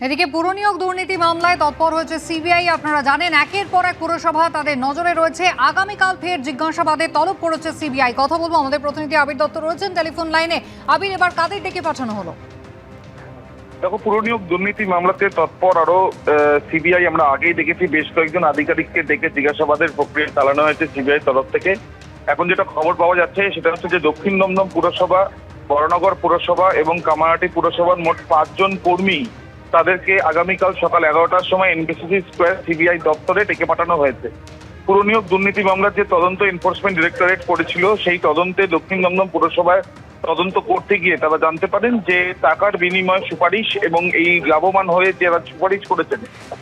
এদিকে পুরনিয়োগ দুর্নীতি মামলায় তৎপর হয়েছে সিবিআই। আপনারা জানেন একের পর এক পুরসভা তাদের নজরে রয়েছে। আগামীকাল ফের জিজ্ঞাসাবাদে তলব করেছে সিবিআই। কথা বলবো, আমাদের প্রতিনিধি আবির দত্ত রয়েছেন টেলিফোন লাইনে। আবির, এবার কাদের ডেকে পাঠানো হলো? দেখো, পুরনিয়োগ দুর্নীতি মামলাতে তৎপর আরো সিবিআই আমরা আগেই দেখেছি বেশ কয়েকজন আধিকারিককে ডেকে জিজ্ঞাসাবাদের প্রক্রিয়া চালানো হয়েছে সিবিআই তরফ থেকে। এখন যেটা খবর পাওয়া যাচ্ছে সেটা হচ্ছে যে দক্ষিণ দমদম পুরসভা, বরানগর পুরসভা এবং কামারহাটি পুরসভার মোট 5 জন কর্মী তাদেরকে আগামীকাল সকাল 11টার সময় এনবিসিসি স্কোয়ার সিবিআই দপ্তরে ডেকে পাঠানো হয়েছে। পুরনিয়োগ দুর্নীতি মামলার যে তদন্ত এনফোর্সমেন্ট ডিরেক্টরেট করেছিল সেই তদন্তে দক্ষিণ দমদম পুরসভায় তদন্ত করতে গিয়ে তারা জানতে পারেন যে টাকার বিনিময়ে সুপারিশ এবং এই লাভবান হয়ে যারা সুপারিশ করেছেন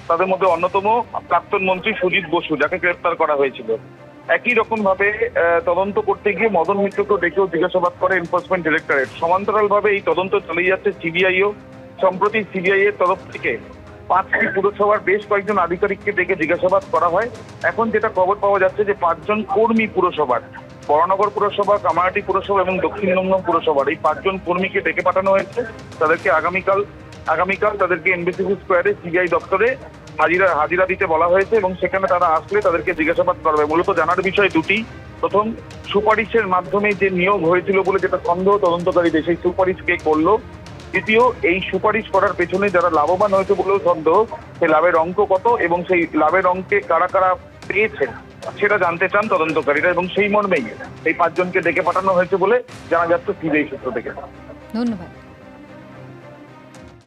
তাদের মধ্যে অন্যতম প্রাক্তন মন্ত্রী সুজিত বসু, যাকে গ্রেপ্তার করা হয়েছিল। একই রকম ভাবে তদন্ত করতে গিয়ে মদন মিত্রকেও ডেকেও জিজ্ঞাসাবাদ করে এনফোর্সমেন্ট ডিরেক্টরেট। সমান্তরাল ভাবে এই তদন্ত চালিয়ে যাচ্ছে সিবিআইও। সম্প্রতি সিবিআই এর তরফ থেকে 5টি পুরসভার বেশ কয়েকজন আধিকারিককে ডেকে জিজ্ঞাসাবাদ করা হয়। এখন যেটা খবর পাওয়া যাচ্ছে যে 5 জন কর্মী পুরসভার, বরানগর পুরসভা, কামারহাটি পুরসভা এবং দক্ষিণ দমদম পুরসভার এই 5 জন কর্মীকে ডেকে পাঠানো হয়েছে। তাদেরকে আগামীকাল তাদেরকে এনবিসিসি স্কোয়ারে সিবিআই দপ্তরে হাজিরা দিতে বলা হয়েছে এবং সেখানে তারা আসলে তাদেরকে জিজ্ঞাসাবাদ করবে। মূলত জানার বিষয় দুটি। প্রথম, সুপারিশের মাধ্যমে যে নিয়োগ হয়েছিল বলে যেটা সন্দেহ তদন্তকারীদের, সেই সুপারিশ কে করলো। দ্বিতীয়, এই সুপারিশ করার পেছনে যারা লাভবান হয়েছে বলেও সন্দেহ, সেই লাভের অঙ্ক কত এবং সেই লাভের অঙ্কে কারা কারা পেয়েছেন সেটা জানতে চান তদন্তকারীরা, এবং সেই মর্মেই এই 5 জনকে ডেকে পাঠানো হয়েছে বলে জানা যাচ্ছে সিবিআই সূত্র থেকে। ধন্যবাদ।